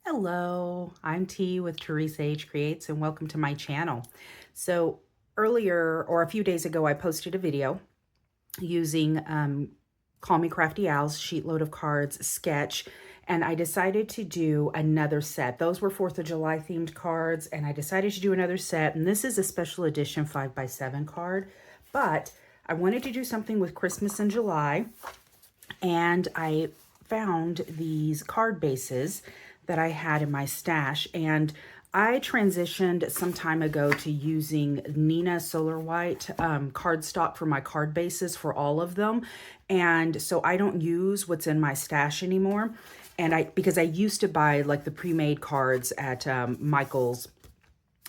Hello, I'm T with Teresa H Creates and welcome to my channel. So earlier or a few days ago, I posted a video using Call Me Crafty Al's Sheetload of Cards sketch, and I decided to do another set. Those were 4th of July themed cards, and I decided to do another set, and this is a special edition 5x7 card, but I wanted to do something with Christmas in July, and I found these card bases that I had in my stash, and I transitioned some time ago to using Nina Solar White cardstock for my card bases for all of them, and so I don't use what's in my stash anymore. And because I used to buy like the pre-made cards at Michael's,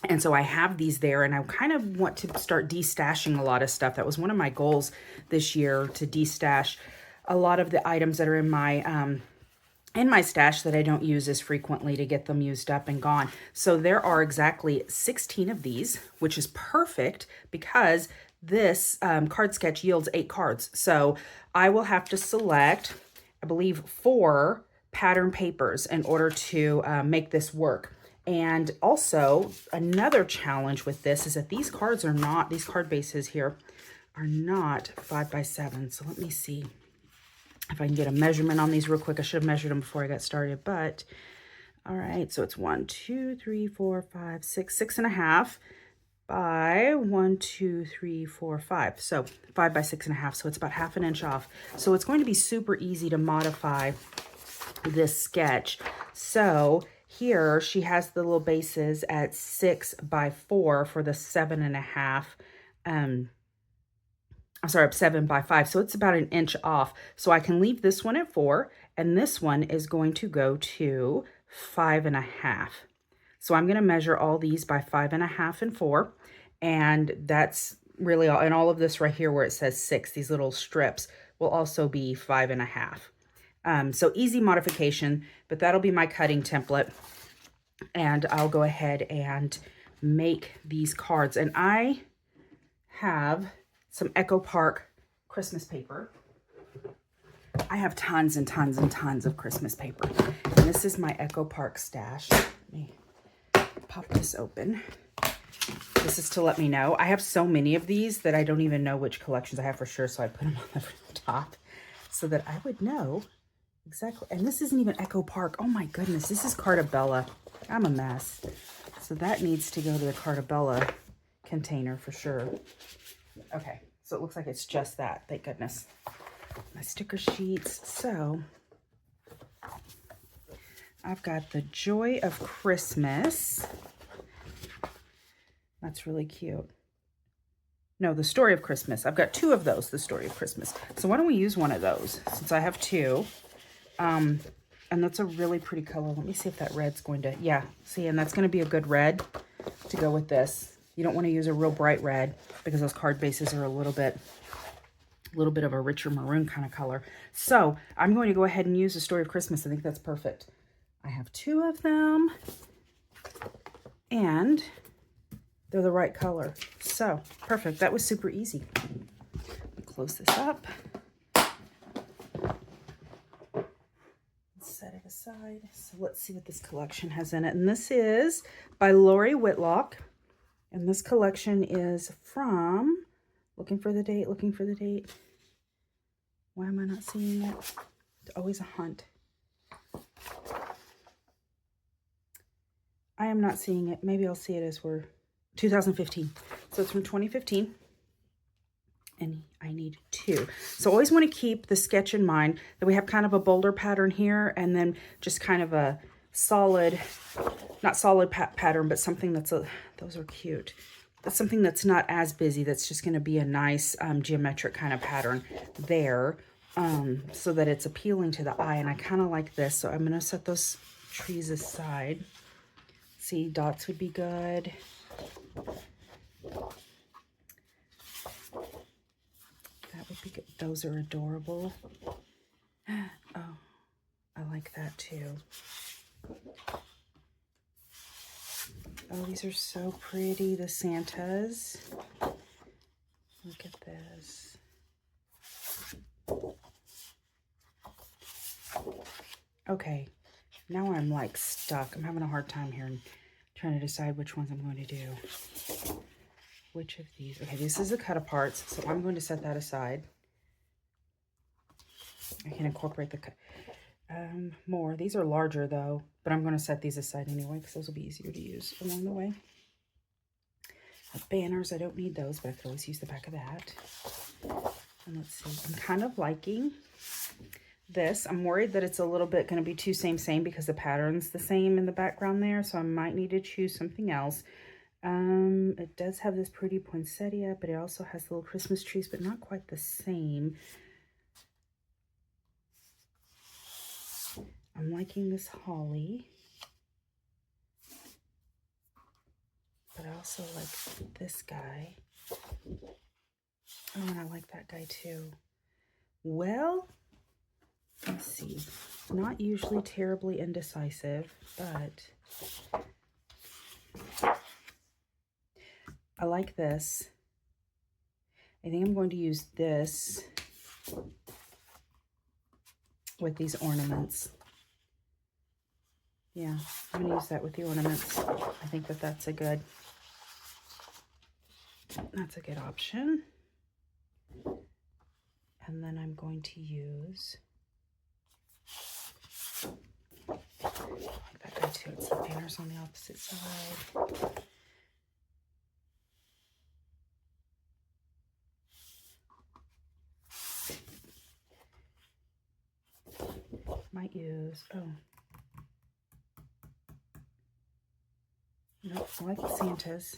and so I have these there, and I kind of want to start destashing a lot of stuff. That was one of my goals this year, to destash a lot of the items that are in my stash that I don't use as frequently, to get them used up and gone. So there are exactly 16 of these, which is perfect because this card sketch yields 8 cards. So I will have to select, I believe, 4 pattern papers in order to make this work. And also another challenge with this is that these cards are not, these card bases here are not 5x7. So let me see if I can get a measurement on these real quick. I should have measured them before I got started, but all right. So it's 1, 2, 3, 4, 5, 6, 6.5 by 1, 2, 3, 4, 5. So 5 by 6.5. So it's about 1/2 inch off. So it's going to be super easy to modify this sketch. So here she has the little bases at 6 by 4 for the 7.5. I'm sorry, 7 by 5. So it's about 1 inch off. So I can leave this one at 4, and this one is going to go to 5.5. So I'm going to measure all these by 5.5 and 4. And that's really all. And all of this right here where it says 6, these little strips, will also be 5.5. So easy modification, but that'll be my cutting template. And I'll go ahead and make these cards. And I have some Echo Park Christmas paper. I have tons and tons and tons of Christmas paper. And this is my Echo Park stash. Let me pop this open. This is to let me know. I have so many of these that I don't even know which collections I have for sure. So I put them on the top so that I would know exactly. And this isn't even Echo Park. Oh my goodness. This is Cartabella. I'm a mess. So that needs to go to the Cartabella container for sure. Okay, so it looks like it's just that, thank goodness. My sticker sheets. So I've got the Joy of Christmas. That's really cute. No, the Story of Christmas. I've got 2 of those, the Story of Christmas. So why don't we use one of those since I have 2. And that's a really pretty color. Let me see if that red's going to, yeah, see, and that's going to be a good red to go with this. You don't want to use a real bright red because those card bases are a little bit of a richer maroon kind of color. So I'm going to go ahead and use the Story of Christmas. I think that's perfect. I have 2 of them and they're the right color. So perfect. That was super easy. Close this up. Set it aside. So let's see what this collection has in it. And this is by Lori Whitlock. And this collection is from, looking for the date. Why am I not seeing it? It's always a hunt. I am not seeing it. Maybe I'll see it as we're 2015. So it's from 2015. And I need 2. So always want to keep the sketch in mind that we have kind of a bolder pattern here, and then just kind of a solid, not solid pattern, but something that's those are cute. That's something that's not as busy. That's just going to be a nice geometric kind of pattern there, so that it's appealing to the eye. And I kind of like this. So I'm going to set those trees aside. See, dots would be good. That would be good. Those are adorable. Oh, I like that too. Oh, these are so pretty, the Santas. Look at this. Okay, Now I'm like stuck. I'm having a hard time here and trying to decide which ones I'm going to do. Which of these? Okay, this is a cut apart, so I'm going to set that aside. I can incorporate the more. These are larger though, but I'm going to set these aside anyway because those will be easier to use along the way. Banners, I don't need those, but I could always use the back of that. And let's see, I'm kind of liking this. I'm worried that it's a little bit going to be too same because the pattern's the same in the background there, so I might need to choose something else. It does have this pretty poinsettia, but it also has little Christmas trees, but not quite the same. I'm liking this holly, but I also like this guy. Oh, and I like that guy too. Well, let's see. Not usually terribly indecisive, but I like this. I think I'm going to use this with these ornaments. Yeah, I'm going to use that with the ornaments. I think that that's a good option. And then I'm going to use, I like that guy too. It's the banners on the opposite side. Might use, oh. Nope, I like the Santas.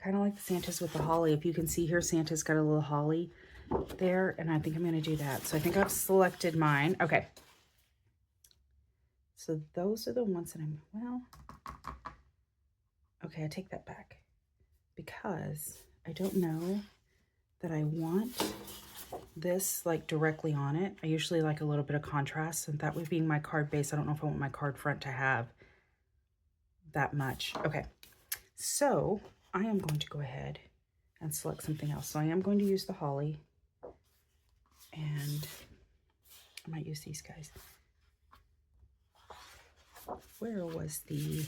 Kind of like the Santas with the holly. If you can see here, Santa's got a little holly there, and I think I'm going to do that. So I think I've selected mine. Okay. So those are the ones that I'm, well, okay, I take that back because I don't know that I want this like directly on it. I usually like a little bit of contrast, and that would being my card base. I don't know if I want my card front to have that much. Okay, so I am going to go ahead and select something else. So I am going to use the holly, and I might use these guys. Where was the,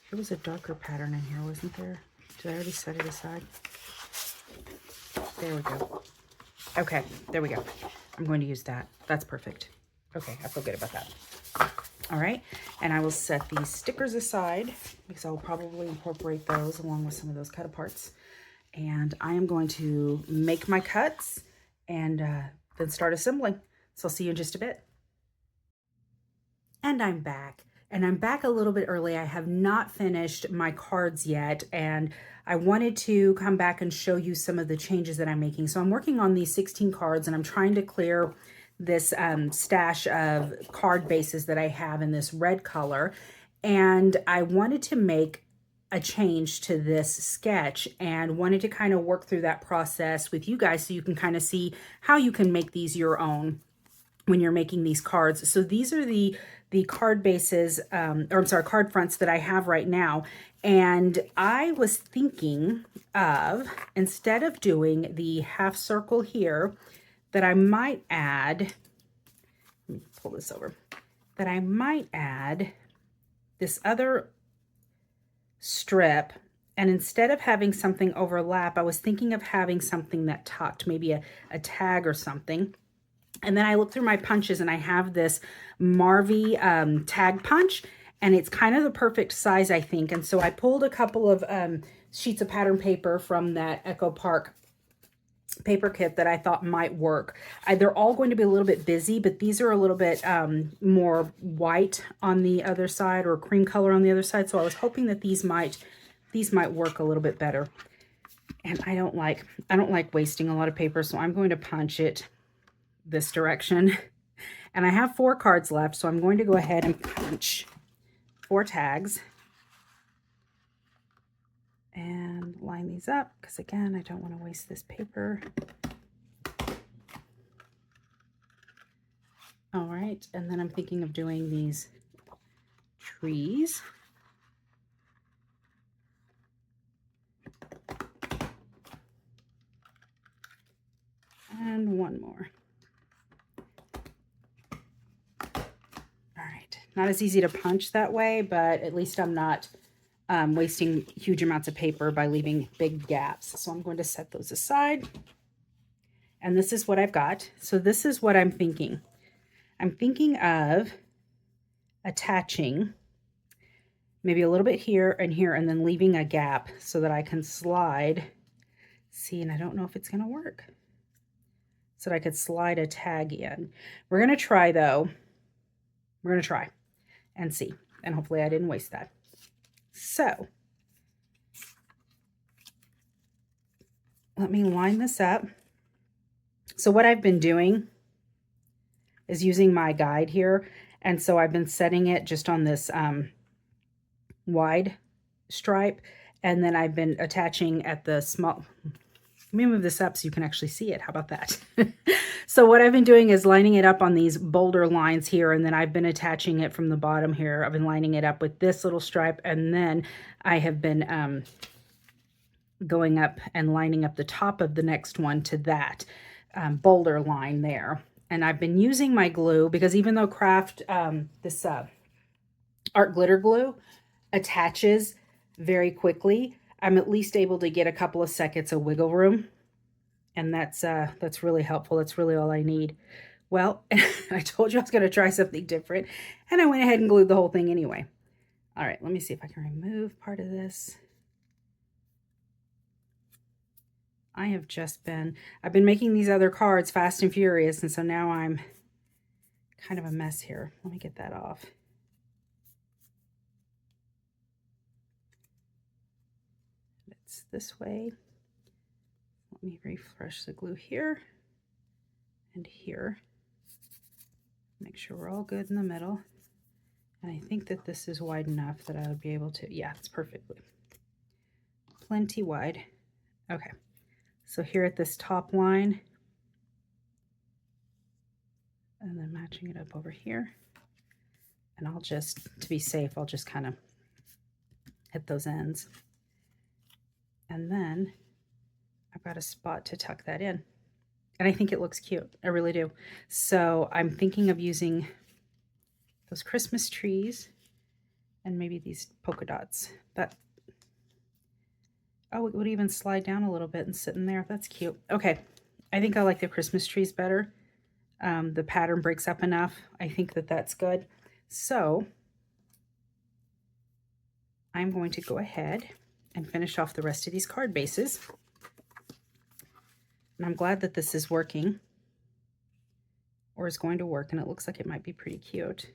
there was a darker pattern in here, wasn't there? Did I already set it aside? There we go. Okay, there we go. I'm going to use that. That's perfect. Okay, I feel good about that. All right, and I will set these stickers aside because I'll probably incorporate those along with some of those cut aparts. And I am going to make my cuts and then start assembling. So I'll see you in just a bit. And I'm back. And I'm back a little bit early. I have not finished my cards yet, and I wanted to come back and show you some of the changes that I'm making. So I'm working on these 16 cards, and I'm trying to clear this stash of card bases that I have in this red color. And I wanted to make a change to this sketch and wanted to kind of work through that process with you guys so you can kind of see how you can make these your own when you're making these cards. So these are the card bases, or I'm sorry, card fronts that I have right now. And I was thinking of, instead of doing the half circle here, that I might add, let me pull this over, that I might add this other strip. And instead of having something overlap, I was thinking of having something that tucked, maybe a tag or something. And then I look through my punches and I have this Marvy tag punch, and it's kind of the perfect size, I think. And so I pulled a couple of sheets of pattern paper from that Echo Park paper kit that I thought might work. They're all going to be a little bit busy, but these are a little bit more white on the other side, or cream color on the other side. So I was hoping that these might work a little bit better. And I don't like wasting a lot of paper, so I'm going to punch it this direction. And I have 4 cards left, so I'm going to go ahead and punch 4 tags and line these up because, again, I don't want to waste this paper. All right, and then I'm thinking of doing these trees. one more. All right, not as easy to punch that way, but at least I'm not wasting huge amounts of paper by leaving big gaps. So I'm going to set those aside. And this is what I've got. So this is what I'm thinking. I'm thinking of attaching maybe a little bit here, and then leaving a gap so that I can slide. See, and I don't know if it's going to work. So that I could slide a tag in. We're going to try, though. We're going to try and see. And hopefully I didn't waste that. So let me line this up. So what I've been doing is using my guide here. And so I've been setting it just on this wide stripe. And then I've been attaching at the small. Let me move this up so you can actually see it. How about that? So what I've been doing is lining it up on these bolder lines here, and then I've been attaching it from the bottom here. I've been lining it up with this little stripe, and then I have been going up and lining up the top of the next one to that bolder line there. And I've been using my glue because even though this art glitter glue attaches very quickly, I'm at least able to get a couple of seconds of wiggle room. And that's really helpful. That's really all I need. Well, I told you I was going to try something different, and I went ahead and glued the whole thing anyway. All right, let me see if I can remove part of this. I've been making these other cards fast and furious, and so now I'm kind of a mess here. Let me get that off. It's this way. Let me refresh the glue here and here. Make sure we're all good in the middle. And I think that this is wide enough that I would be able to, yeah, it's perfectly. Plenty wide. Okay, so here at this top line, and then matching it up over here. And I'll just, to be safe, I'll just kind of hit those ends. And then I've got a spot to tuck that in. And I think it looks cute. I really do. So I'm thinking of using those Christmas trees and maybe these polka dots. But, oh, it would even slide down a little bit and sit in there. That's cute. Okay. I think I like the Christmas trees better. The pattern breaks up enough. I think that that's good. So I'm going to go ahead and finish off the rest of these card bases. And I'm glad that this is working, or is going to work, and it looks like it might be pretty cute.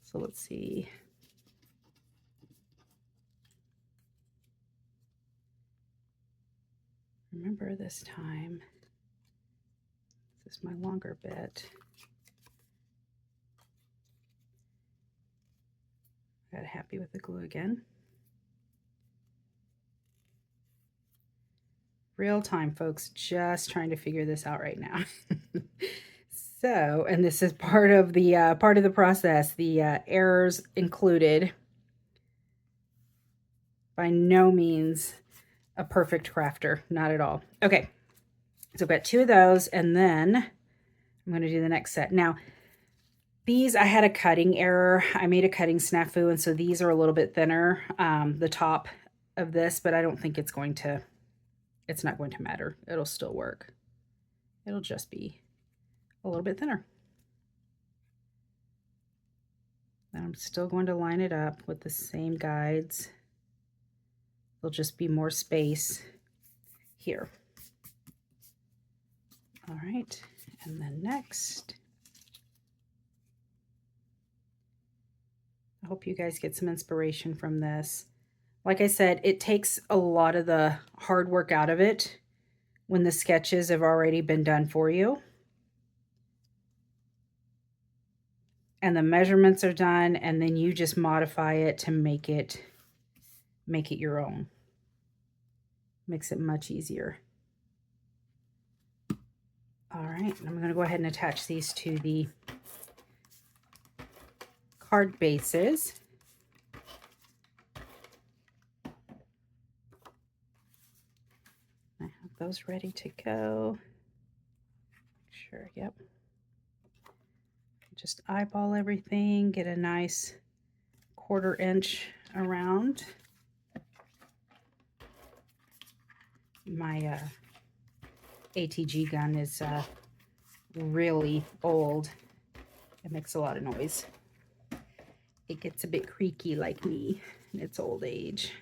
So let's see. Remember this time, this is my longer bit. Got happy with the glue again. Real time, folks, just trying to figure this out right now. So, and this is part of the process, the errors included. By no means a perfect crafter, not at all. Okay, so I've got 2 of those, and then I'm going to do the next set. Now, these, I had a cutting error. I made a cutting snafu, and so these are a little bit thinner, the top of this, but I don't think it's not going to matter. It'll still work. It'll just be a little bit thinner. And I'm still going to line it up with the same guides. There'll just be more space here. All right, and then next, I hope you guys get some inspiration from this. Like I said, it takes a lot of the hard work out of it when the sketches have already been done for you. And the measurements are done, and then you just modify it to make it your own. Makes it much easier. All right, I'm going to go ahead and attach these to the card bases. I have those ready to go. sure, yep. Just eyeball everything, get a nice 1/4 inch around. My ATG gun is really old. It makes a lot of noise. It gets a bit creaky like me in its old age.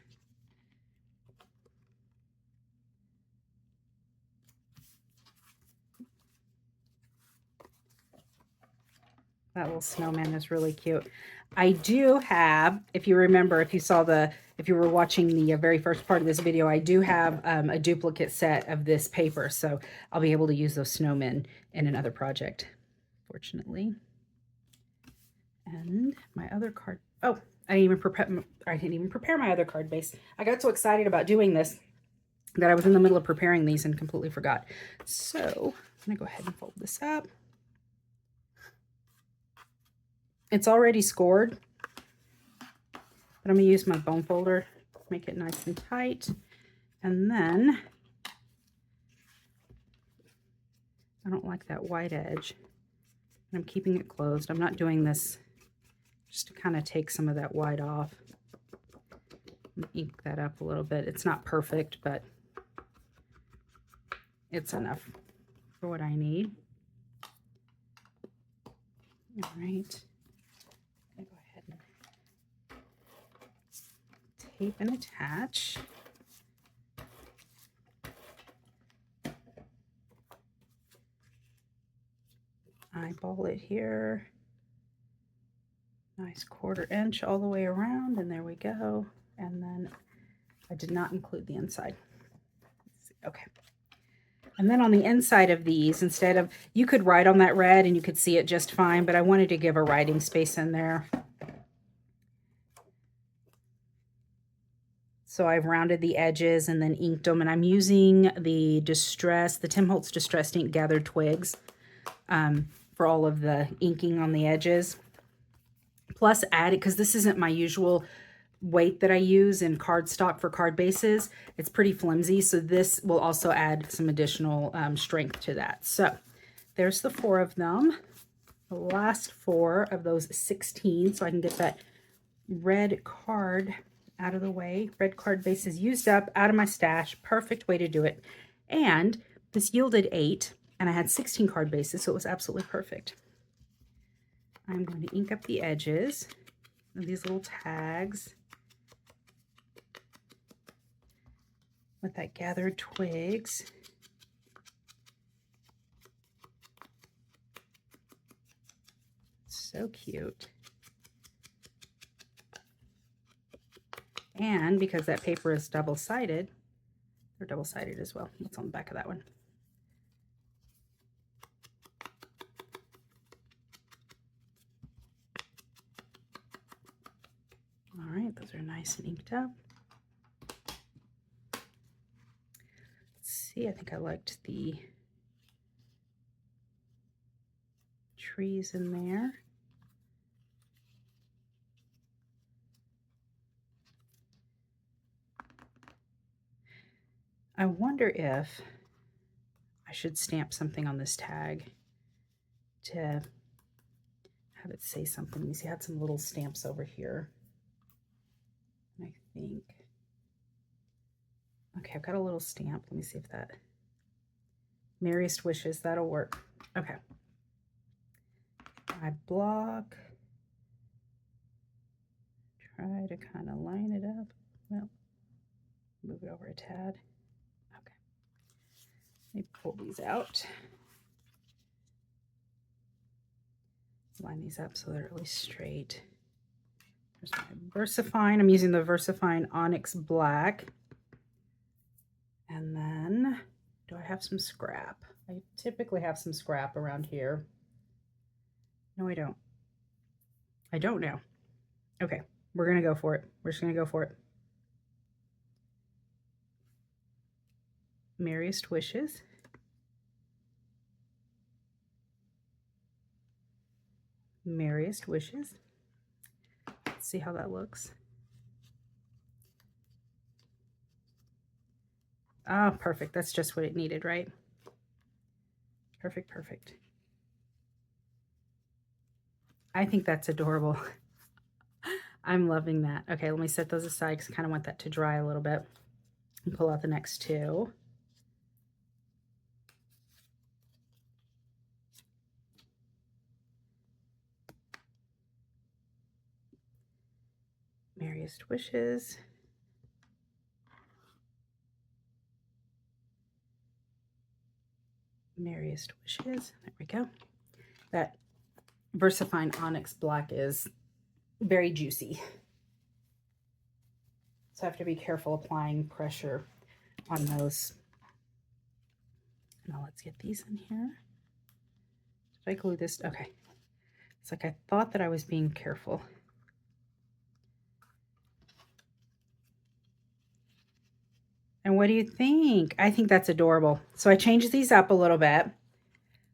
That little snowman is really cute. I do have, if you remember, if you were watching the very first part of this video, I do have a duplicate set of this paper, so I'll be able to use those snowmen in another project, fortunately. And my other card, oh, I didn't even prepare my other card base. I got so excited about doing this that I was in the middle of preparing these and completely forgot. So I'm gonna go ahead and fold this up. It's already scored, but I'm gonna use my bone folder, make it nice and tight. And then, I don't like that white edge. I'm keeping it closed. I'm not doing this just to kind of take some of that white off. Ink that up a little bit. It's not perfect, but it's enough for what I need. All right. I'm gonna go ahead and tape and attach. Eyeball it here. Nice 1/4 inch all the way around, and there we go. And then I did not include the inside. Let's see. Okay. And then on the inside of these, instead of, you could write on that red and you could see it just fine, but I wanted to give a writing space in there. So I've rounded the edges and then inked them, and I'm using the Tim Holtz Distressed Ink Gathered Twigs for all of the inking on the edges. Plus added, because this isn't my usual weight that I use in cardstock for card bases, it's pretty flimsy, so this will also add some additional strength to that. So there's the 4 of them, the last 4 of those 16, so I can get that red card out of the way. Red card base is used up, out of my stash. Perfect way to do it. And this yielded 8, and I had 16 card bases, so it was absolutely perfect. I'm going to ink up the edges of these little tags with that gathered twigs. So cute. And because that paper is double-sided, they're double-sided as well. What's on the back of that one? All right, those are nice and inked up. Let's see, I think I liked the trees in there. I wonder if I should stamp something on this tag to have it say something. Let me see, I had some little stamps over here. I think, okay, I've got a little stamp. Let me see if that, Merriest Wishes, that'll work. Okay. I block, try to kind of line it up. Well, move it over a tad. Okay. Let me pull these out. Line these up so they're really straight. There's my VersaFine. I'm using the VersaFine Onyx Black. And then, do I have some scrap? I typically have some scrap around here. No, I don't. I don't know. Okay, we're going to go for it. We're just going to go for it. Merriest Wishes. Merriest Wishes. Let's see how that looks. Oh, perfect. That's just what it needed, right? Perfect, perfect. I think that's adorable. I'm loving that. Okay, let me set those aside because I kind of want that to dry a little bit. And pull out the next two. Merriest wishes. Merriest wishes. There we go. That VersaFine Onyx Black is very juicy. So I have to be careful applying pressure on those. Now let's get these in here. Did I glue this? Okay. It's like I thought that I was being careful. And what do you think? I think that's adorable. So I changed these up a little bit,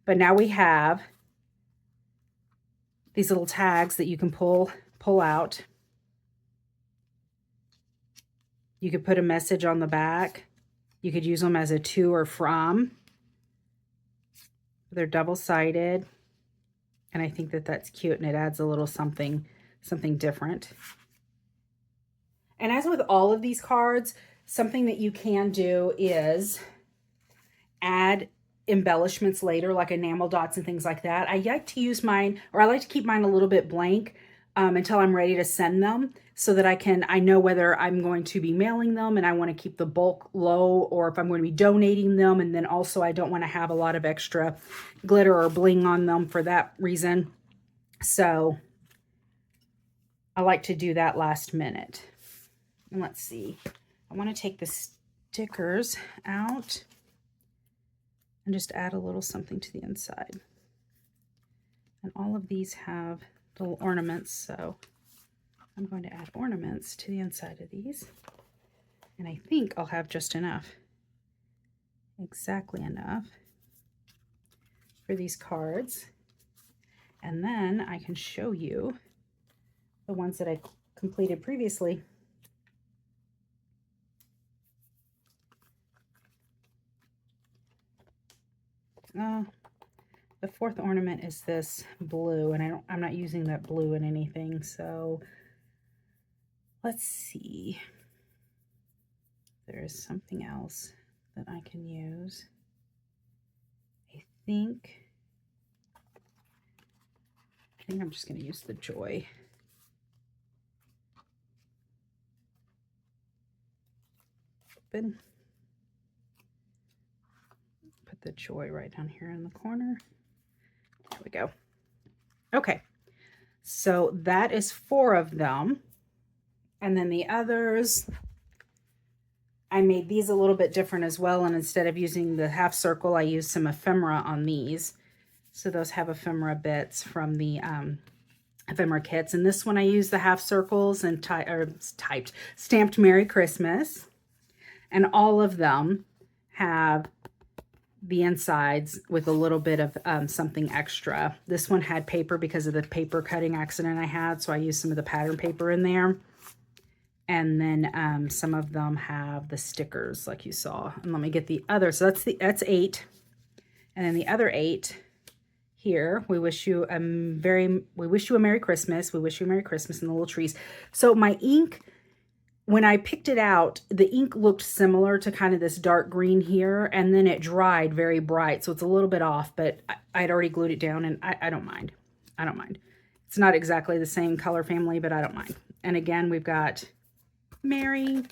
but now we have these little tags that you can pull out. You could put a message on the back. You could use them as a to or from. They're double-sided. And I think that that's cute, and it adds a little something different. And as with all of these cards, something that you can do is add embellishments later, like enamel dots and things like that. I like to use mine, or I like to keep mine a little bit blank until I'm ready to send them, so that I know whether I'm going to be mailing them and I want to keep the bulk low, or if I'm going to be donating them. And then also I don't want to have a lot of extra glitter or bling on them for that reason. So I like to do that last minute. And let's see. I want to take the stickers out and just add a little something to the inside. And all of these have little ornaments, so I'm going to add ornaments to the inside of these. And I think I'll have just enough, exactly enough for these cards. And then I can show you the ones that I completed previously. The fourth ornament is this blue, and I'm not using that blue in anything, so let's see. There is something else that I can use. I think I'm just going to use the joy. Open. Put the joy right down here in the corner. There we go. Okay, so that is 4 of them. And then the others, I made these a little bit different as well. And instead of using the half circle, I used some ephemera on these. So those have ephemera bits from the ephemera kits. And this one I used the half circles and stamped Merry Christmas. And all of them have the insides with a little bit of something extra. This one had paper because of the paper cutting accident I had, so I used some of the pattern paper in there. And then some of them have the stickers like you saw. And let me get the other. So that's 8. And then the other 8 here, we wish you a Merry Christmas. We wish you a Merry Christmas, and the little trees. So my ink, when I picked it out, the ink looked similar to kind of this dark green here, and then it dried very bright, so it's a little bit off, but I'd already glued it down, and I don't mind. I don't mind. It's not exactly the same color family, but I don't mind. And again, we've got Mary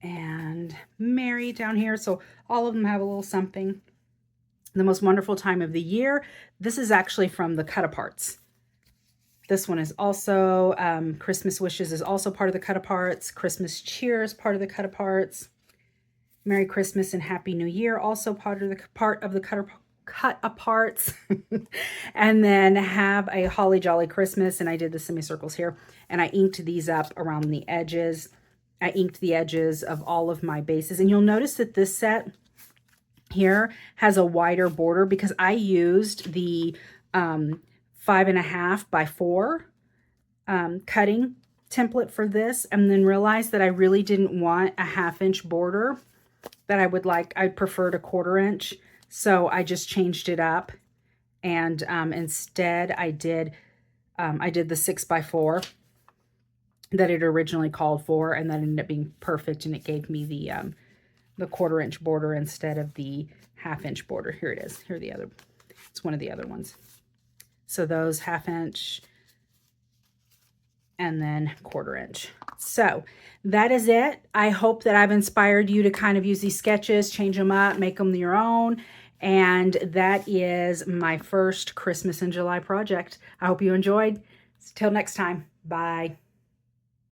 and Mary down here, so all of them have a little something. The most wonderful time of the year. This is actually from the cut-aparts. This one is also, Christmas Wishes is also part of the cut-aparts. Christmas Cheer is part of the cut-aparts. Merry Christmas and Happy New Year, also part of the cut-aparts. And then have a Holly Jolly Christmas, and I did the semicircles here. And I inked these up around the edges. I inked the edges of all of my bases. And you'll notice that this set here has a wider border because I used the 5.5 by 4 cutting template for this, and then realized that I really didn't want a 1/2 inch border, that I'd preferred a 1/4 inch. So I just changed it up, and instead I did the 6x4 that it originally called for, and that ended up being perfect, and it gave me the 1/4-inch border instead of the 1/2-inch border. Here it is. Here are the other. It's one of the other ones. So those 1/2-inch and then 1/4-inch. So that is it. I hope that I've inspired you to kind of use these sketches, change them up, make them your own. And that is my first Christmas in July project. I hope you enjoyed. Till next time. Bye.